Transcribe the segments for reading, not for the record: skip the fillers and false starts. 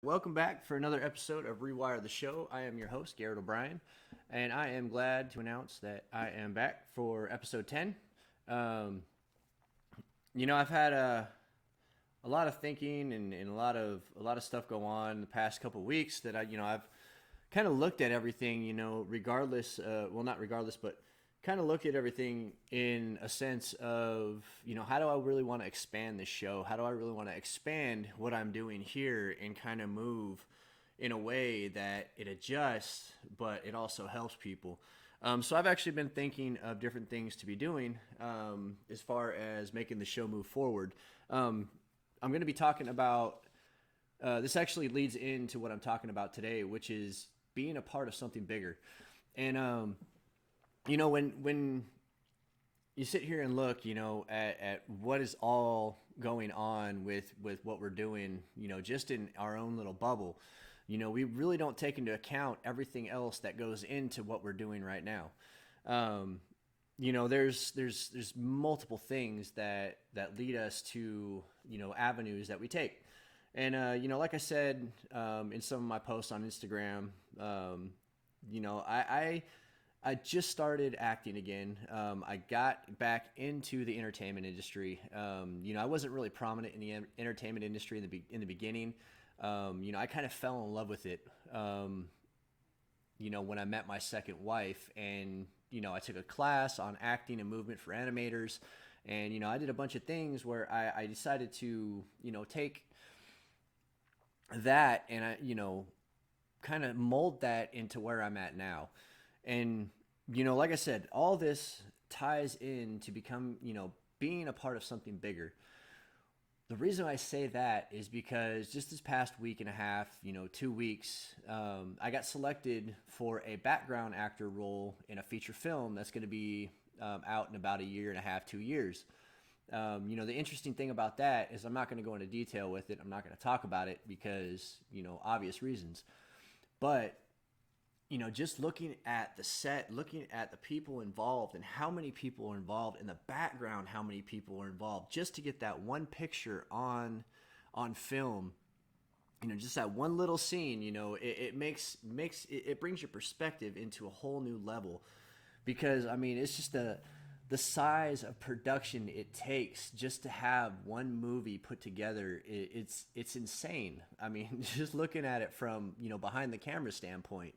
Welcome back for another episode of Rewired the Show. I am your host, Garrett O'Brien, and I am glad to announce that I am back for episode 10. Um, I've had a lot of thinking and a lot of stuff go on the past couple of weeks that I've kind of looked at everything, regardless, well, not regardless, but kind of look at everything in a sense of, how do I really want to expand this show? How do I really want to expand what I'm doing here and kind of move in a way that it adjusts, but it also helps people? So I've actually been thinking of different things to be doing as far as making the show move forward. Um, I'm going to be talking about this actually leads into what I'm talking about today, which is being a part of something bigger. And when you sit here and look, at what is all going on with what we're doing, just in our own little bubble, we really don't take into account everything else that goes into what we're doing right now. Um, there's multiple things that lead us to avenues that we take, and like I said in some of my posts on Instagram, I just started acting again. I got back into the entertainment industry. I wasn't really prominent in the entertainment industry in the beginning. I kind of fell in love with it. When I met my second wife, and I took a class on acting and movement for animators, and I did a bunch of things where I decided to take that and I kind of mold that into where I'm at now. And like I said, all this ties in to become being a part of something bigger. The reason I say that is because just this past week and a half, 2 weeks, I got selected for a background actor role in a feature film that's going to be out in about a year and a half, 2 years. The interesting thing about that is I'm not going to go into detail with it. I'm not going to talk about it because, obvious reasons. But just looking at the set, looking at the people involved and how many people are involved in the background, how many people are involved, just to get that one picture on film, just that one little scene, it makes it brings your perspective into a whole new level. Because I mean, it's just the size of production it takes just to have one movie put together. It's insane. I mean, just looking at it from behind the camera standpoint.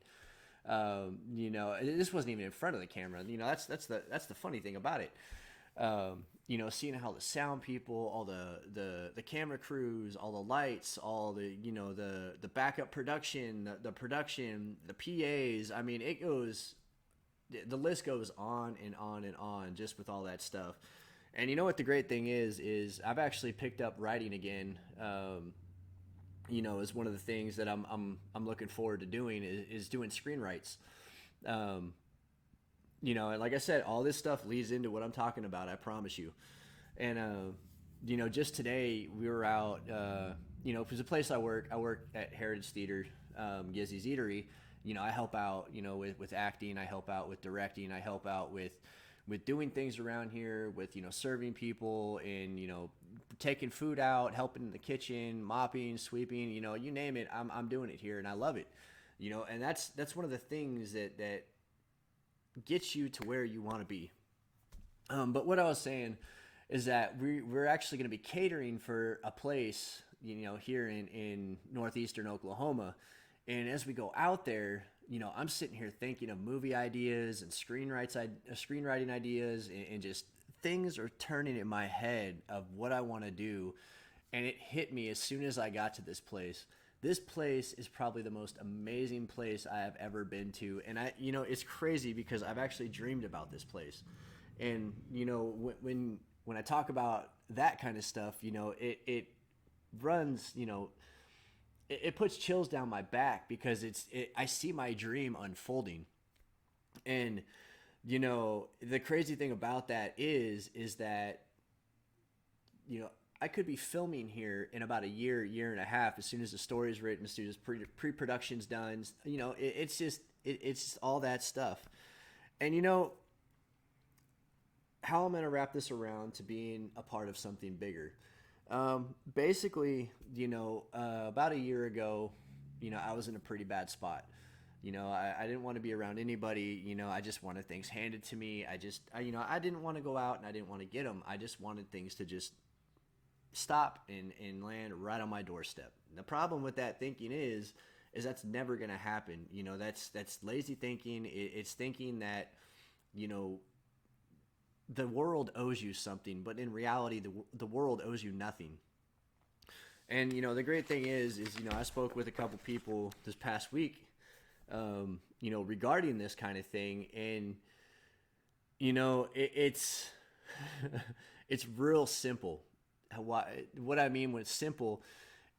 This wasn't even in front of the camera. That's the funny thing about it. Seeing how the sound people, all the camera crews, all the lights, all the backup production, the production, the PAs. I mean, the list goes on and on and on just with all that stuff. And you know what the great thing is I've actually picked up writing again. Is one of the things that I'm looking forward to doing is doing screenwrites. Um, and like I said, all this stuff leads into what I'm talking about. I promise you. And just today we were out. Because the place I work at Heritage Theater, Gizzy's Eatery. I help out. With acting. I help out with directing. I help out with doing things around here, with serving people and taking food out, helping in the kitchen, mopping, sweeping, you name it. I'm doing it here, and I love it. And that's one of the things that gets you to where you want to be. But what I was saying is that we're actually going to be catering for a place, here in northeastern Oklahoma. And as we go out there, I'm sitting here thinking of movie ideas and screenwriting ideas, and just things are turning in my head of what I want to do. And it hit me as soon as I got to this place. This place is probably the most amazing place I have ever been to. And it's crazy because I've actually dreamed about this place. And, when I talk about that kind of stuff, it runs, it puts chills down my back because I see my dream unfolding. And the crazy thing about that is that I could be filming here in about a year and a half, as soon as the story is written, as soon as pre-production's done. It's just all that stuff. And how I'm going to wrap this around to being a part of something bigger. Basically, about a year ago, I was in a pretty bad spot. I didn't want to be around anybody. I just wanted things handed to me. I didn't want to go out and I didn't want to get them. I just wanted things to just stop and land right on my doorstep. And the problem with that thinking is that's never going to happen. That's lazy thinking. It's thinking that, you know, the world owes you something, but in reality, the world owes you nothing. And the great thing is I spoke with a couple people this past week, regarding this kind of thing, and it's it's real simple. What I mean when it's simple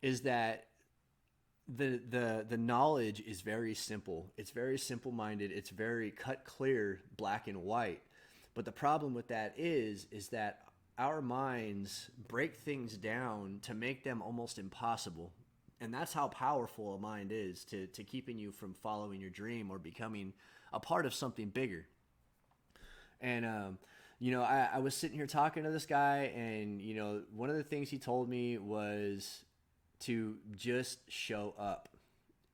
is that the knowledge is very simple. It's very simple minded. It's very cut clear, black and white. But the problem with that is that our minds break things down to make them almost impossible. And that's how powerful a mind is to keeping you from following your dream or becoming a part of something bigger. And I was sitting here talking to this guy, and one of the things he told me was to just show up.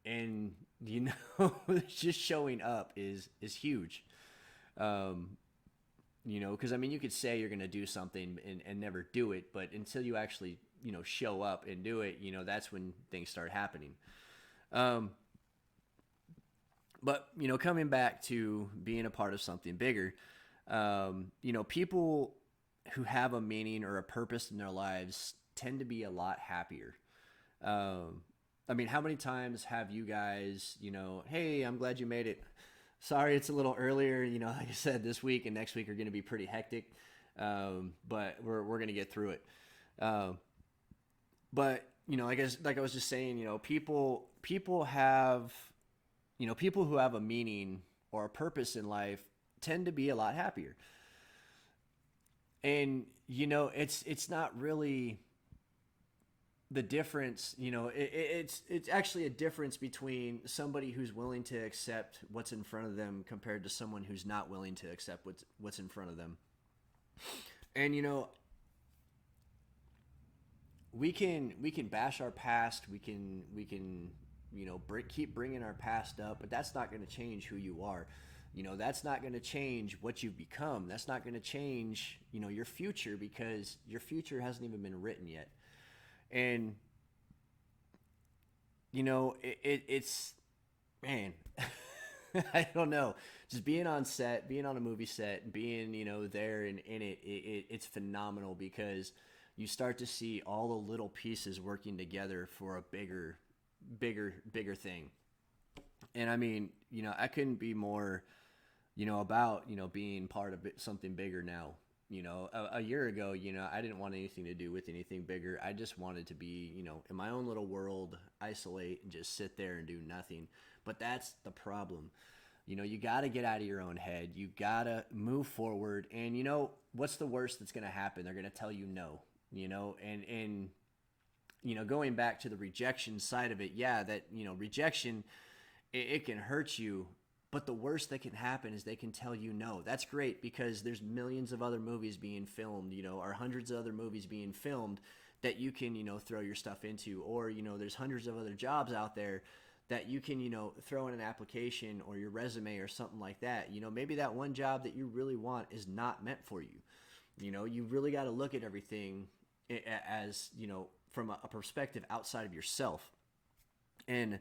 And just showing up is huge. Because I mean, you could say you're going to do something and never do it, but until you actually show up and do it, that's when things start happening. But coming back to being a part of something bigger, people who have a meaning or a purpose in their lives tend to be a lot happier. I mean, how many times have you guys, hey, I'm glad you made it. Sorry, it's a little earlier. Like I said, this week and next week are going to be pretty hectic, but we're going to get through it. But like I was just saying, people have, people who have a meaning or a purpose in life tend to be a lot happier. And it's not really the difference. It's actually a difference between somebody who's willing to accept what's in front of them compared to someone who's not willing to accept what's in front of them. And we can bash our past. We can keep bringing our past up, but that's not going to change who you are. That's not going to change what you've become. That's not going to change your future, because your future hasn't even been written yet. And it's, man, I don't know, just being on set, being on a movie set, being there and in it, it's phenomenal, because you start to see all the little pieces working together for a bigger thing. And I mean, I couldn't be more about being part of something bigger now. A year ago, I didn't want anything to do with anything bigger. I just wanted to be, in my own little world, isolate and just sit there and do nothing. But that's the problem. You got to get out of your own head. You got to move forward. And what's the worst that's going to happen? They're going to tell you no, and going back to the rejection side of it. Yeah, that, rejection, it can hurt you. But the worst that can happen is they can tell you no. That's great, because there's millions of other movies being filmed, or hundreds of other movies being filmed that you can, throw your stuff into. Or, there's hundreds of other jobs out there that you can, throw in an application or your resume or something like that. Maybe that one job that you really want is not meant for you. You really got to look at everything as, from a perspective outside of yourself. And,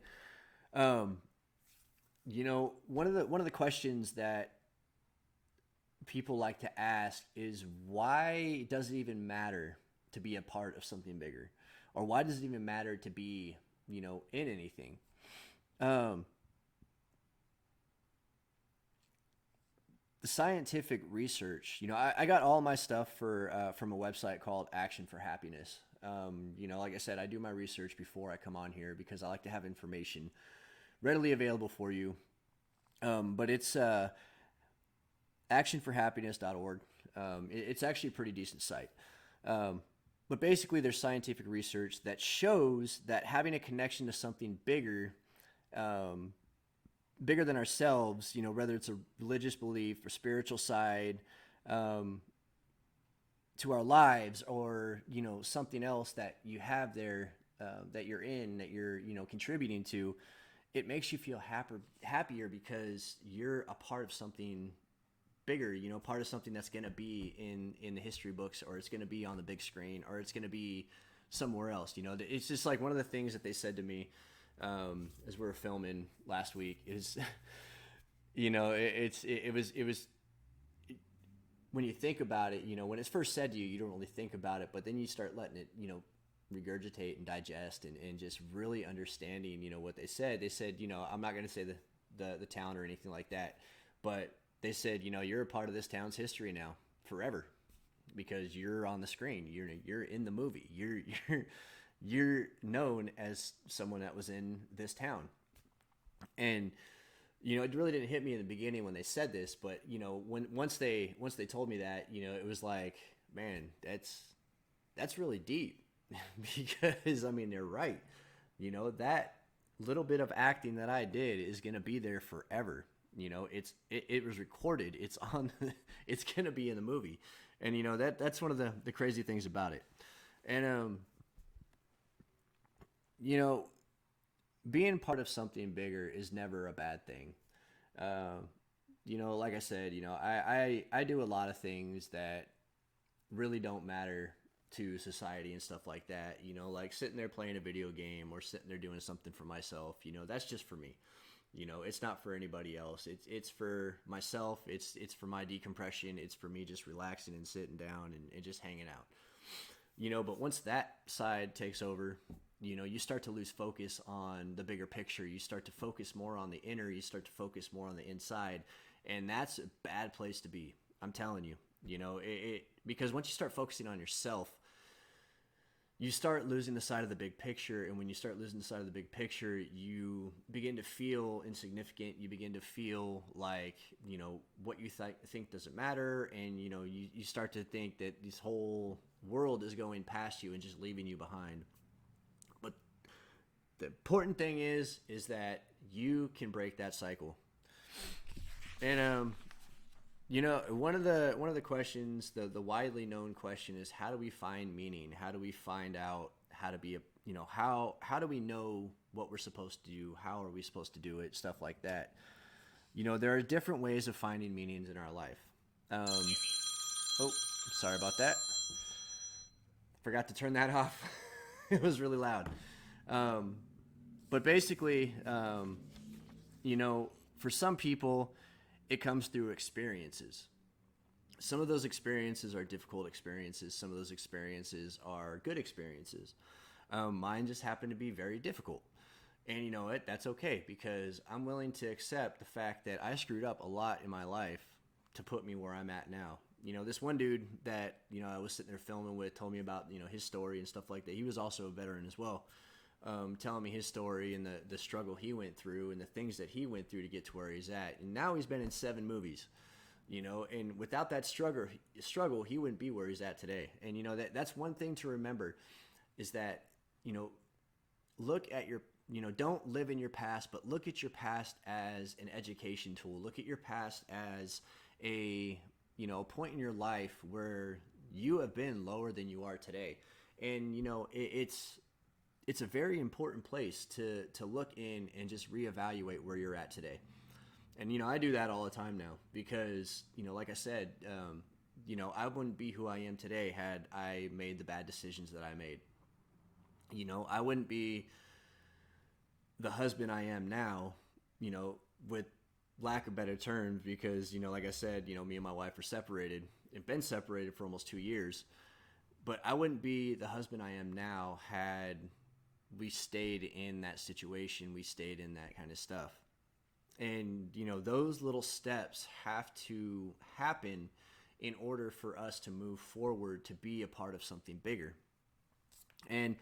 one of the questions that people like to ask is, why does it even matter to be a part of something bigger? Or why does it even matter to be, in anything? The scientific research, I got all my stuff from a website called Action for Happiness. Like I said, I do my research before I come on here, because I like to have information readily available for you. But it's actionforhappiness.org. It's actually a pretty decent site. But basically, there's scientific research that shows that having a connection to something bigger, bigger than ourselves, whether it's a religious belief or spiritual side, to our lives, or something else that you have there, that you're in, that you're contributing to, it makes you feel happier because you're a part of something bigger, part of something that's going to be in the history books, or it's going to be on the big screen, or it's going to be somewhere else. It's just like one of the things that they said to me, as we were filming last week is, it was when you think about it, when it's first said to you, you don't really think about it, but then you start letting it, regurgitate and digest, and just really understanding, what they said. They said, I'm not going to say the town or anything like that, but they said, you're a part of this town's history now forever, because you're on the screen. You're in the movie. You're known as someone that was in this town. And it really didn't hit me in the beginning when they said this, but once they told me that, it was like, man, that's really deep. Because I mean, they're right. That little bit of acting that I did is going to be there forever. It was recorded. It's on. It's going to be in the movie, and that's one of the crazy things about it. And being part of something bigger is never a bad thing. Like I said, I do a lot of things that really don't matter to society and stuff like that, like sitting there playing a video game, or sitting there doing something for myself. That's just for me. It's not for anybody else. It's for myself. It's for my decompression. It's for me just relaxing and sitting down and just hanging out. But once that side takes over, you start to lose focus on the bigger picture. You start to focus more on the inner. You start to focus more on the inside. And that's a bad place to be. I'm telling you, because once you start focusing on yourself, you start losing the sight of the big picture. And when you start losing the sight of the big picture, you begin to feel insignificant. You begin to feel like, what you think doesn't matter. And, you start to think that this whole world is going past you and just leaving you behind. But the important thing is that you can break that cycle. And, one of the questions, the widely known question is, how do we find meaning? How do we find out how to be how do we know what we're supposed to do? How are we supposed to do it? Stuff like that. There are different ways of finding meanings in our life. Oh, sorry about that. Forgot to turn that off. It was really loud. But basically, for some people, it comes through experiences. Some of those experiences are difficult experiences. Some of those experiences are good experiences. Mine just happened to be very difficult. And you know what? That's okay, because I'm willing to accept the fact that I screwed up a lot in my life to put me where I'm at now. This one dude that, I was sitting there filming with told me about, his story and stuff like that. He was also a veteran as well. Telling me his story and the struggle he went through and the things that he went through to get to where he's at. And now he's been in 7 movies, and without that struggle, he wouldn't be where he's at today. And, that's one thing to remember, is that, look at your, don't live in your past, but look at your past as an education tool. Look at your past as a point in your life where you have been lower than you are today. And, it's a very important place to look in and just reevaluate where you're at today. And, I do that all the time now because, like I said, I wouldn't be who I am today had I made the bad decisions that I made. I wouldn't be the husband I am now, with lack of better terms, because, like I said, me and my wife are separated and been separated for almost 2 years. But I wouldn't be the husband I am now had we stayed in that situation, we stayed in that kind of stuff. And, those little steps have to happen in order for us to move forward, to be a part of something bigger. And,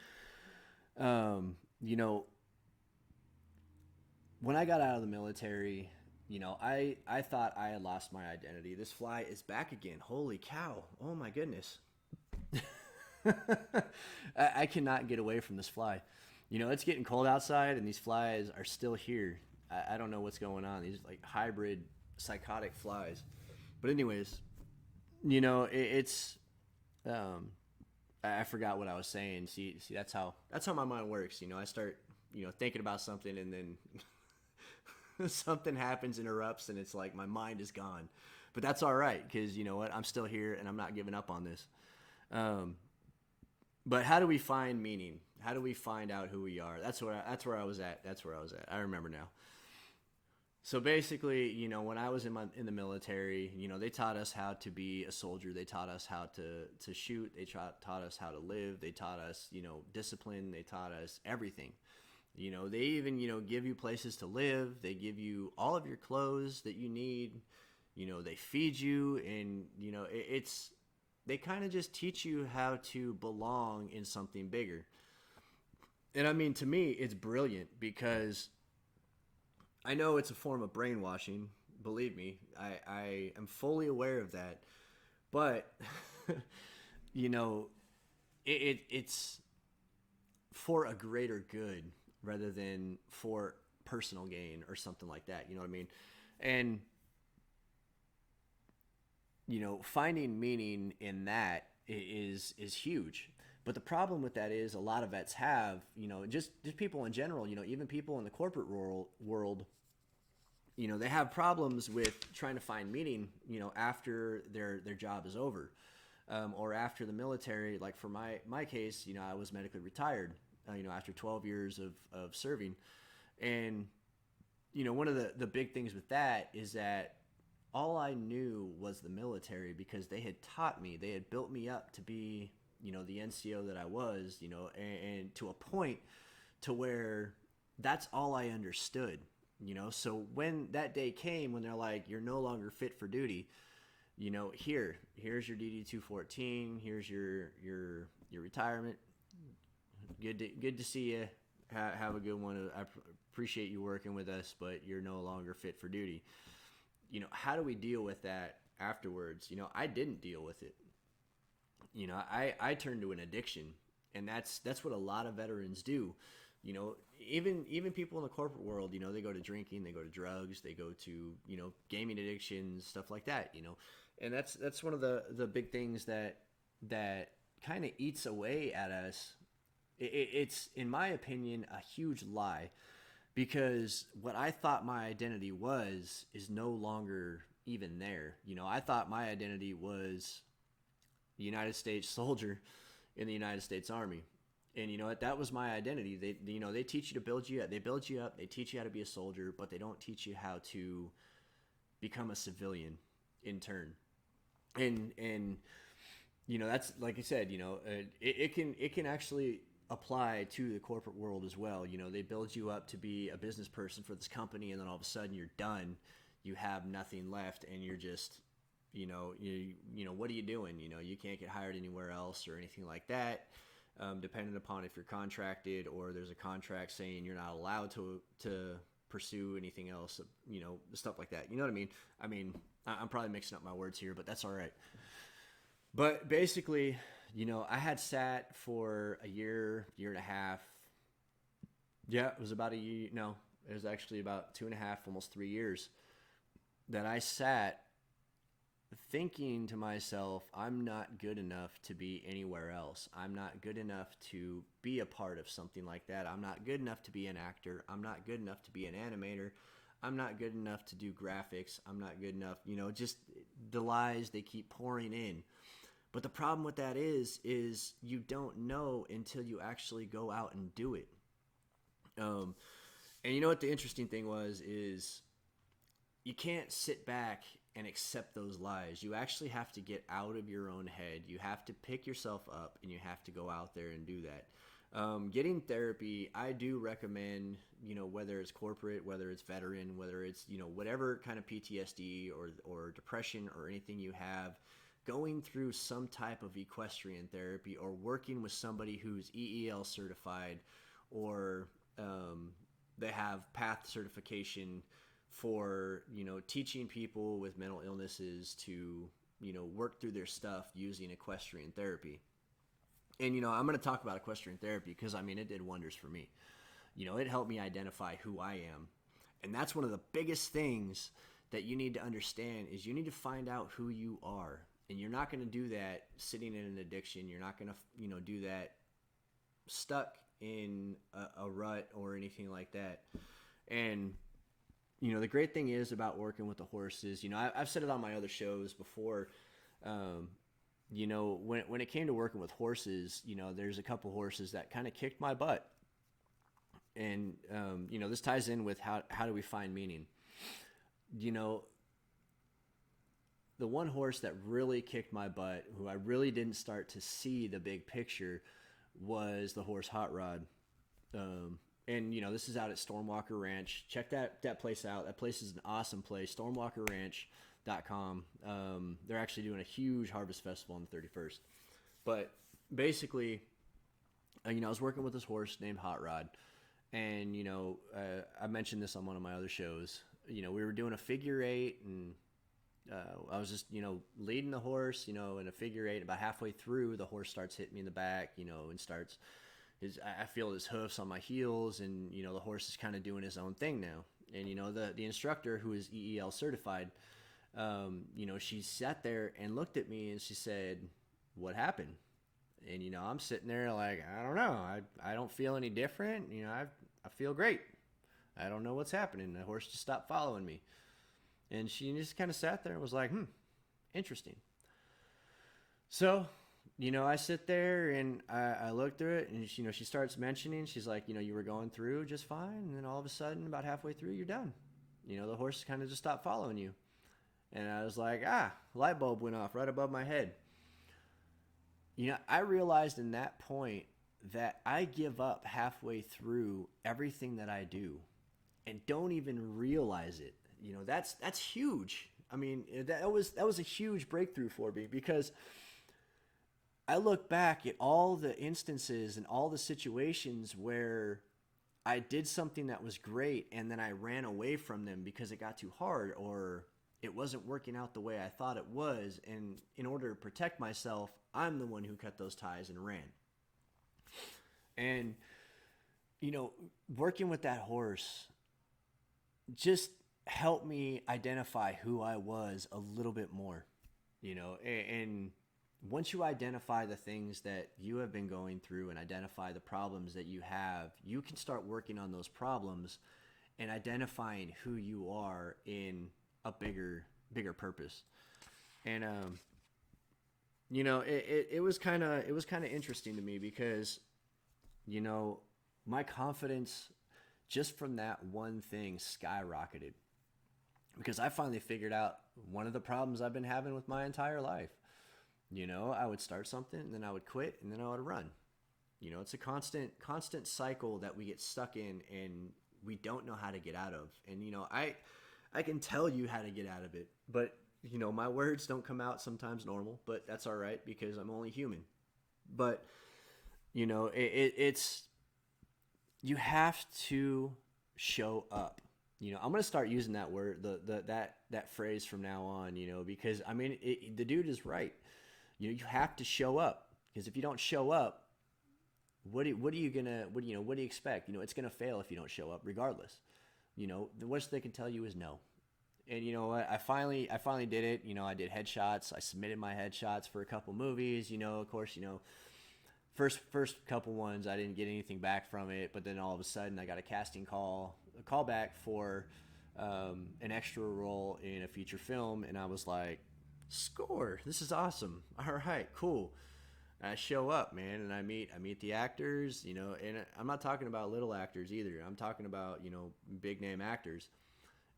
when I got out of the military, I thought I had lost my identity. This fly is back again. Holy cow. Oh my goodness. I cannot get away from this fly. It's getting cold outside and these flies are still here. I don't know what's going on. These like hybrid psychotic flies. But anyways, it's Um, I forgot what I was saying. See, that's how my mind works. I start thinking about something, and then something happens, interrupts, and it's like my mind is gone. But that's all right, because you know what? I'm still here, and I'm not giving up on this. Um, but how do we find meaning? How do we find out who we are? That's where I was at. That's where I was at. I remember now. So basically, when I was in the military, they taught us how to be a soldier. They taught us how to shoot. They taught us how to live. They taught us, discipline. They taught us everything. They even, give you places to live. They give you all of your clothes that you need. They feed you, and it's they kind of just teach you how to belong in something bigger. And I mean, to me, it's brilliant because I know it's a form of brainwashing. Believe me, I am fully aware of that. But you know, it's for a greater good rather than for personal gain or something like that. You know what I mean? And finding meaning in that is huge. But the problem with that is a lot of vets have, just people in general, even people in the corporate world, they have problems with trying to find meaning, after their job is over, or after the military. Like for my case, I was medically retired, after 12 years of serving, and one of the big things with that is that all I knew was the military, because they had taught me, they had built me up to be, the NCO that I was, and to a point to where that's all I understood. So when that day came, when they're like, you're no longer fit for duty, here's your DD 214, here's your retirement. Good to see you. Have a good one. I appreciate you working with us, but you're no longer fit for duty. How do we deal with that afterwards? I didn't deal with it. I turned to an addiction, and that's what a lot of veterans do. Even people in the corporate world, they go to drinking, they go to drugs, they go to, gaming addictions, stuff like that, and that's one of the big things that kind of eats away at us. It's, in my opinion, a huge lie, because what I thought my identity was is no longer even there. I thought my identity was the United States soldier in the United States Army. And you know what? That was my identity. They teach you to build you up. They build you up. They teach you how to be a soldier, but they don't teach you how to become a civilian in turn. And that's like I said. It can actually apply to the corporate world as well. They build you up to be a business person for this company, and then all of a sudden you're done. You have nothing left, and you're just, what are you doing? You can't get hired anywhere else or anything like that. Depending upon if you're contracted or there's a contract saying you're not allowed to pursue anything else, stuff like that. You know what I mean? I'm probably mixing up my words here, but that's all right. But basically, I had sat for a year and a half. Yeah, it was about a year. No, it was actually about 2.5, almost 3 years that I sat thinking to myself, I'm not good enough to be anywhere else. I'm not good enough to be a part of something like that. I'm not good enough to be an actor. I'm not good enough to be an animator. I'm not good enough to do graphics. I'm not good enough, just the lies they keep pouring in. But the problem with that is you don't know until you actually go out and do it. And you know what the interesting thing is you can't sit back and accept those lies. You actually have to get out of your own head. You have to pick yourself up, and you have to go out there and do that. Getting therapy, I do recommend, whether it's corporate, whether it's veteran, whether it's, whatever kind of PTSD or depression or anything you have, going through some type of equestrian therapy or working with somebody who's EEL certified, or they have PATH certification for, teaching people with mental illnesses to, work through their stuff using equestrian therapy. And, I'm going to talk about equestrian therapy because, it did wonders for me. It helped me identify who I am. And that's one of the biggest things that you need to understand is you need to find out who you are. And you're not going to do that sitting in an addiction. You're not going to, do that stuck in a rut or anything like that. And, the great thing is about working with the horses, I've said it on my other shows before. Um, when it came to working with horses, there's a couple horses that kind of kicked my butt. And, this ties in with how do we find meaning? You know, the one horse that really kicked my butt, who I really didn't start to see the big picture, was the horse Hot Rod. And this is out at Stormwalker Ranch. Check that place out. That place is an awesome place. Stormwalkerranch.com. They're actually doing a huge harvest festival on the 31st. But basically, I was working with this horse named Hot Rod, and I mentioned this on one of my other shows. We were doing a figure eight, and I was just, leading the horse, in a figure eight. About halfway through, the horse starts hitting me in the back, and starts I feel his hoofs on my heels, and, the horse is kind of doing his own thing now. And, the instructor, who is EEL certified, she sat there and looked at me and she said, "What happened?" And, I'm sitting there like, I don't know. I don't feel any different. I feel great. I don't know what's happening. The horse just stopped following me. And she just kind of sat there and was like, interesting. So, I sit there and I look through it, and, she starts mentioning, she's like, you were going through just fine. And then all of a sudden, about halfway through, you're done. The horse kind of just stopped following you. And I was like, light bulb went off right above my head. I realized in that point that I give up halfway through everything that I do and don't even realize it. That's huge. I mean, that was a huge breakthrough for me, because I look back at all the instances and all the situations where I did something that was great and then I ran away from them because it got too hard, or it wasn't working out the way I thought it was. And in order to protect myself, I'm the one who cut those ties and ran. And, working with that horse just helped me identify who I was a little bit more, and once you identify the things that you have been going through and identify the problems that you have, you can start working on those problems and identifying who you are in a bigger purpose. And, it was kind of interesting to me, because, my confidence just from that one thing skyrocketed, because I finally figured out one of the problems I've been having with my entire life. I would start something, and then I would quit, and then I would run. It's a constant cycle that we get stuck in, and we don't know how to get out of. And, I can tell you how to get out of it, but, my words don't come out sometimes normal, but that's all right, because I'm only human. But, it's, you have to show up. I'm going to start using that word, that phrase from now on, because I mean, the dude is right. You have to show up, because if you don't show up, what do you expect? It's going to fail if you don't show up regardless. The worst they can tell you is no. And you know what? I finally did it. I did headshots. I submitted my headshots for a couple movies. Of course, first couple ones, I didn't get anything back from it. But then all of a sudden, I got a call back for an extra role in a feature film, and I was like, score! This is awesome. All right, cool. And I show up, man, and I meet the actors. And I'm not talking about little actors either. I'm talking about big name actors.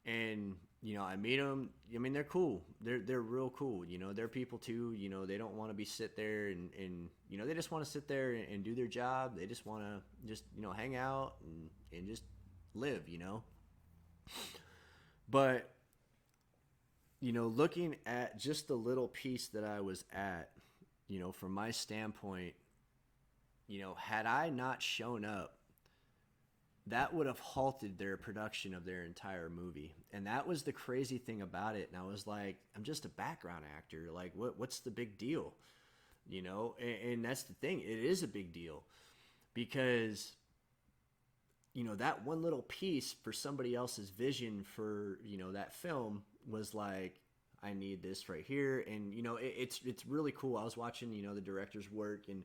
And I meet them. I mean, they're cool. They're real cool. They're people too. They don't want to be sit there and they just want to sit there and do their job. They just want to just hang out and just live. But looking at just the little piece that I was at, from my standpoint, had I not shown up, that would have halted their production of their entire movie. And that was the crazy thing about it. And I was like, I'm just a background actor. Like, what's the big deal? And that's the thing. It is a big deal, because, that one little piece for somebody else's vision for, that film was like, I need this right here. And it's really cool. I was watching the director's work and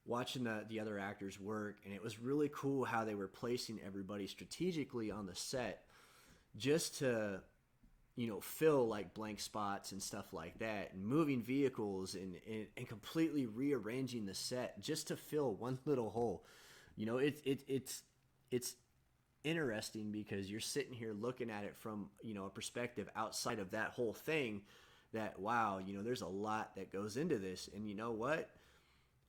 watching the other actors work, and it was really cool how they were placing everybody strategically on the set just to fill like blank spots and stuff like that, and moving vehicles and completely rearranging the set just to fill one little hole. It's interesting because you're sitting here looking at it from a perspective outside of that whole thing, that wow, there's a lot that goes into this. And you know what,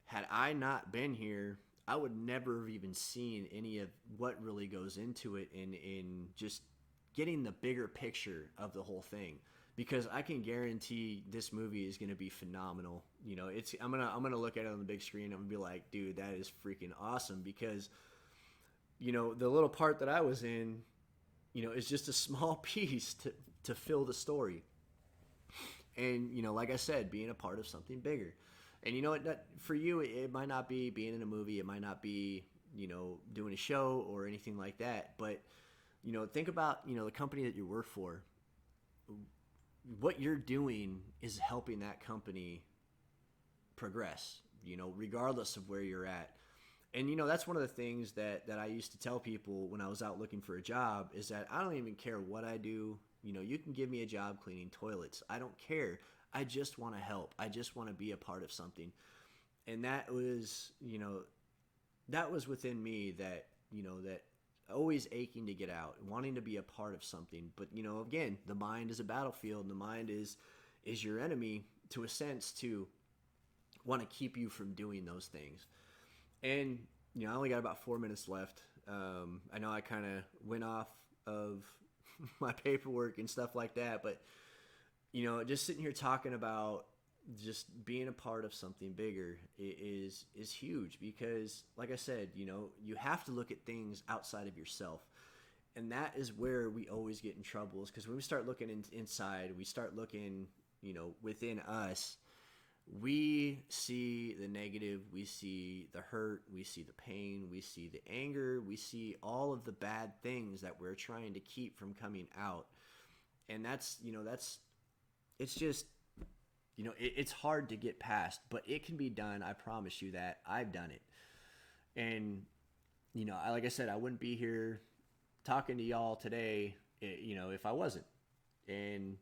had I not been here, I would never have even seen any of what really goes into it in just getting the bigger picture of the whole thing. Because I can guarantee this movie is going to be phenomenal. I'm gonna look at it on the big screen. I'm gonna be like, dude, that is freaking awesome. Because the little part that I was in, is just a small piece to fill the story. And like I said, being a part of something bigger. And for you, it might not be being in a movie. It might not be doing a show or anything like that. But think about the company that you work for. What you're doing is helping that company progress, regardless of where you're at. And that's one of the things that I used to tell people when I was out looking for a job, is that I don't even care what I do. You can give me a job cleaning toilets. I don't care. I just want to help. I just want to be a part of something. And that was within me, that always aching to get out, wanting to be a part of something. But again, the mind is a battlefield, and the mind is your enemy, to a sense, to want to keep you from doing those things. And I only got about 4 minutes left. I know I kind of went off of my paperwork and stuff like that, but just sitting here talking about just being a part of something bigger is huge. Because like I said, you have to look at things outside of yourself. And that is where we always get in trouble, is because when we start looking inside, we start looking within us, we see the negative, we see the hurt, we see the pain, we see the anger, we see all of the bad things that we're trying to keep from coming out. And it's just, it's hard to get past, but it can be done. I promise you that. I've done it. And, like I said, I wouldn't be here talking to y'all today, if I wasn't. And,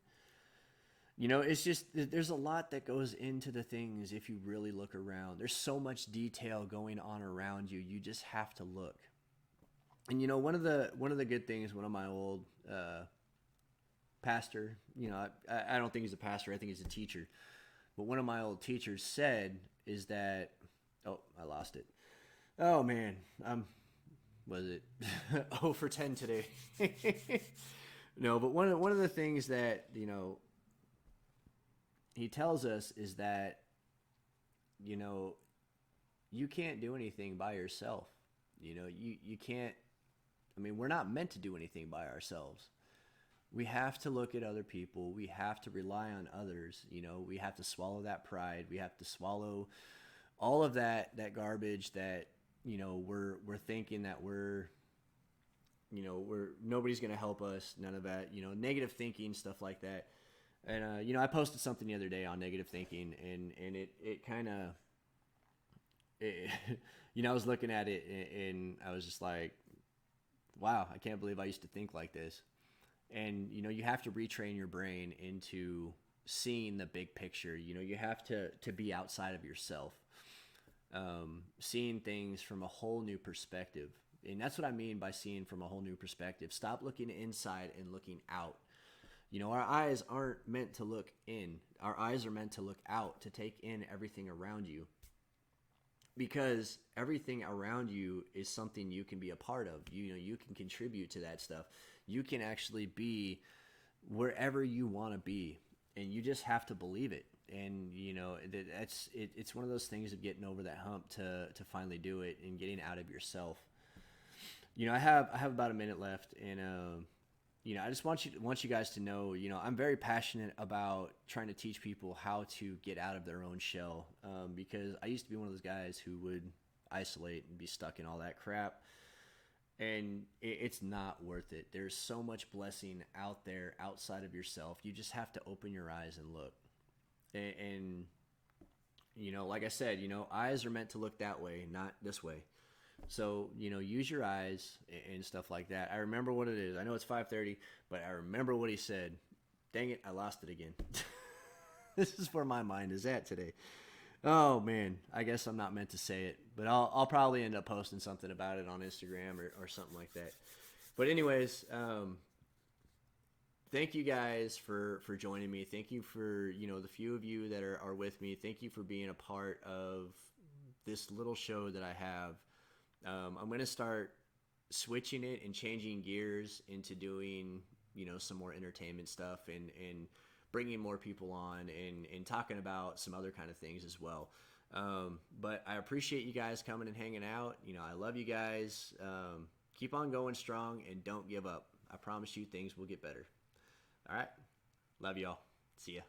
it's just, there's a lot that goes into the things if you really look around. There's so much detail going on around you. You just have to look. And, one of the good things, one of my old pastor, I don't think he's a pastor, I think he's a teacher. But one of my old teachers said is that, oh, I lost it. Oh man, was it 0 for 10 today? No, but one of the things that, he tells us is that, you can't do anything by yourself. You can't, we're not meant to do anything by ourselves. We have to look at other people. We have to rely on others. We have to swallow that pride. We have to swallow all of that garbage that, we're thinking that we're nobody's going to help us. None of that, negative thinking, stuff like that. And, I posted something the other day on negative thinking, and it kind of, I was looking at it and I was just like, wow, I can't believe I used to think like this. And, you have to retrain your brain into seeing the big picture. You have to be outside of yourself, seeing things from a whole new perspective. And that's what I mean by seeing from a whole new perspective. Stop looking inside and looking out. Our eyes aren't meant to look in. Our eyes are meant to look out, to take in everything around you. Because everything around you is something you can be a part of. You can contribute to that stuff. You can actually be wherever you want to be, and you just have to believe it. And it's one of those things of getting over that hump to finally do it and getting out of yourself. I have about a minute left, and I just want you guys to know, I'm very passionate about trying to teach people how to get out of their own shell, because I used to be one of those guys who would isolate and be stuck in all that crap. and it's not worth it. There's so much blessing out there outside of yourself. You just have to open your eyes and look. And you know, like I said, you know, eyes are meant to look that way, not this way. So, you know, use your eyes and stuff like that. I remember what it is. I know it's 5:30, but I remember what he said. Dang it, I lost it again. This is where my mind is at today. Oh man, I guess I'm not meant to say it, but I'll probably end up posting something about it on Instagram or something like that. But anyways, thank you guys for joining me. Thank you for, you know, the few of you that are with me. Thank you for being a part of this little show that I have. I'm going to start switching it and changing gears into doing, you know, some more entertainment stuff and bringing more people on and talking about some other kind of things as well. But I appreciate you guys coming and hanging out. You know, I love you guys. Keep on going strong and don't give up. I promise you things will get better. All right. Love y'all. See ya.